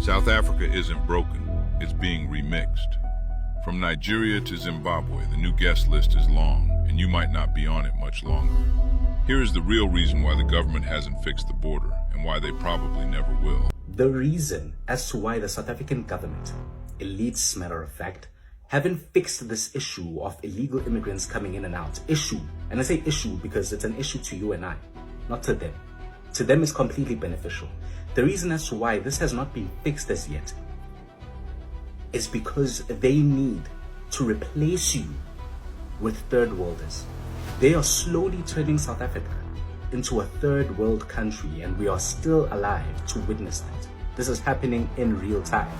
South Africa isn't broken, it's being remixed. From Nigeria to Zimbabwe, the new guest list is long, and you might not be on it much longer. Here is the real reason why the government hasn't fixed the border, and why they probably never will. The reason as to why the South African government, elites matter of fact, haven't fixed this issue of illegal immigrants coming in and out. Issue, and I say issue because it's an issue to you and I, not to them. To them it's completely beneficial. The reason as to why this has not been fixed as yet is because they need to replace you with third worlders. They are slowly turning South Africa into a third world country, and we are still alive to witness that. This is happening in real time.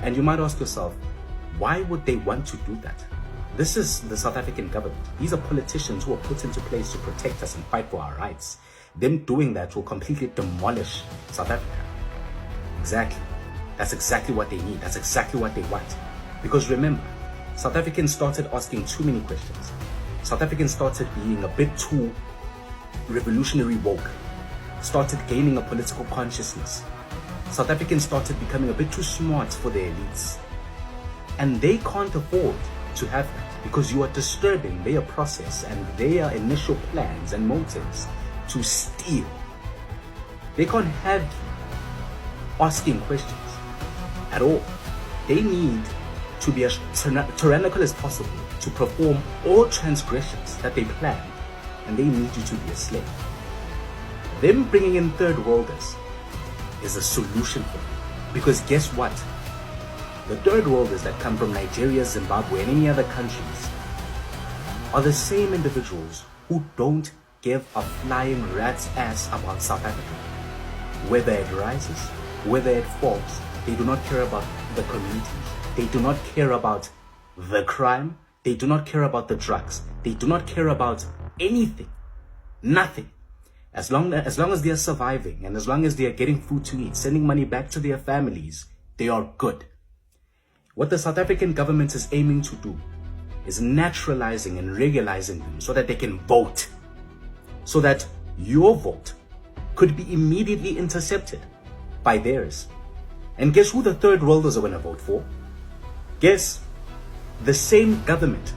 And you might ask yourself, why would they want to do that? This is the South African government. These are politicians who are put into place to protect us and fight for our rights. Them doing that will completely demolish South Africa. Exactly. That's exactly what they need. That's exactly what they want. Because remember, South Africans started asking too many questions. South Africans started being a bit too revolutionary woke, started gaining a political consciousness. South Africans started becoming a bit too smart for their elites. And they can't afford to have that, because you are disturbing their process and their initial plans and motives to steal. They can't have you asking questions at all. They need to be as tyrannical as possible to perform all transgressions that they plan, and they need you to be a slave. Them bringing in third worlders is a solution for them, because guess what? The third worlders that come from Nigeria, Zimbabwe, and any other countries are the same individuals who don't give a flying rat's ass about South Africa. Whether it rises, whether it falls, they do not care about the communities. They do not care about the crime. They do not care about the drugs. They do not care about anything. Nothing. As long as they are surviving, and as long as they are getting food to eat, sending money back to their families, they are good. What the South African government is aiming to do is naturalizing and regularizing them so that they can vote. So that your vote could be immediately intercepted by theirs. And guess who the third worlders are going to vote for? Guess the same government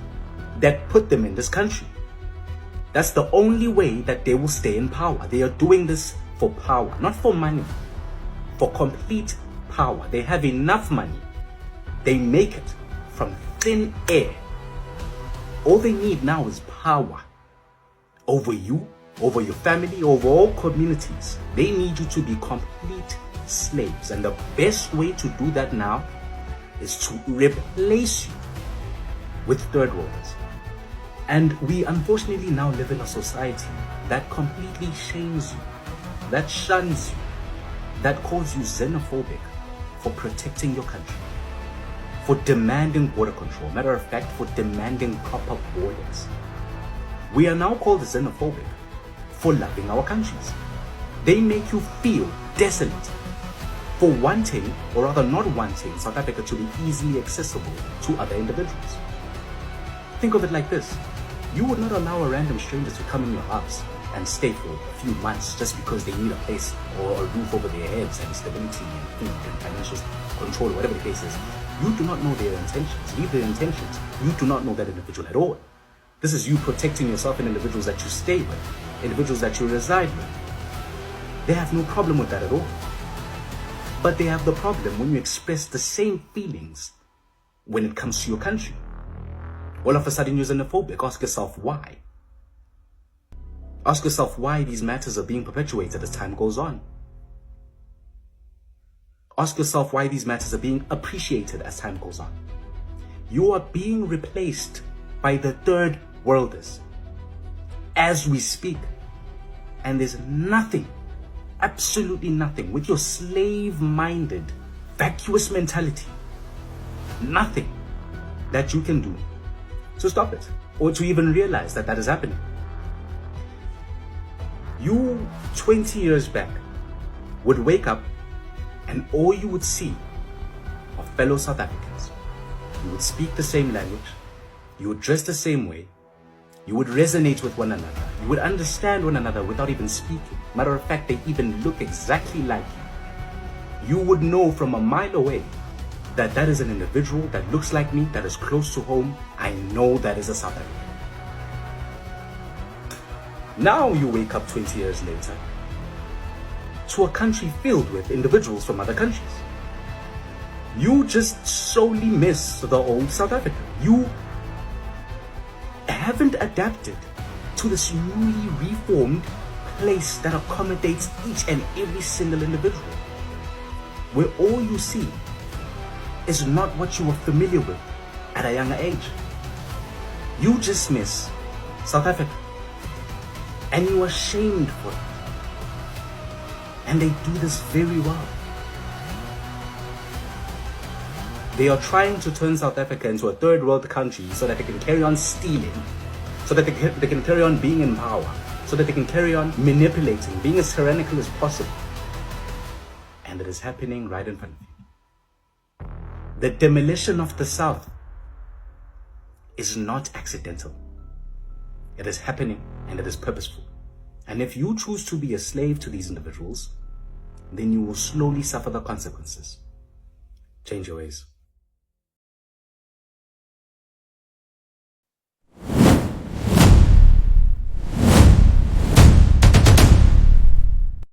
that put them in this country. That's the only way that they will stay in power. They are doing this for power, not for money, for complete power. They have enough money. They make it from thin air. All they need now is power over you, over your family, over all communities. They need you to be complete slaves. And the best way to do that now is to replace you with third worlders. And we unfortunately now live in a society that completely shames you, that shuns you, that calls you xenophobic for protecting your country, for demanding border control. Matter of fact, for demanding proper borders. We are now called xenophobic for loving our countries. They make you feel desolate for wanting, or rather not wanting, South Africa to be easily accessible to other individuals. Think of it like this. You would not allow a random stranger to come in your house and stay for a few months just because they need a place or a roof over their heads and stability and food and financial control, or whatever the case is. You do not know their intentions. Leave their intentions. You do not know that individual at all. This is you protecting yourself and individuals that you stay with, individuals that you reside with. They have no problem with that at all. But they have the problem when you express the same feelings when it comes to your country. All of a sudden you're xenophobic. Ask yourself why. Ask yourself why these matters are being perpetuated as time goes on. Ask yourself why these matters are being appreciated as time goes on. You are being replaced by the third worlders as we speak. And there's nothing, absolutely nothing, with your slave-minded, vacuous mentality, nothing that you can do to stop it, or to even realize that that is happening. You, 20 years back, would wake up and all you would see are fellow South Africans. You would speak the same language, you would dress the same way, you would resonate with one another, you would understand one another without even speaking. Matter of fact, they even look exactly like you. you would know from a mile away that that is an individual that looks like me, that is close to home. I know that is a South African. Now you wake up 20 years later to a country filled with individuals from other countries. You just solely miss the old South Africa. You haven't adapted to this newly reformed place that accommodates each and every single individual, where all you see is not what you were familiar with at a younger age. You just miss South Africa, and you are shamed for it. And they do this very well. They are trying to turn South Africa into a third world country so that they can carry on stealing, so that they can carry on being in power, so that they can carry on manipulating, being as tyrannical as possible. And it is happening right in front of you. The demolition of the South is not accidental. It is happening and it is purposeful. And if you choose to be a slave to these individuals, then you will slowly suffer the consequences. Change your ways.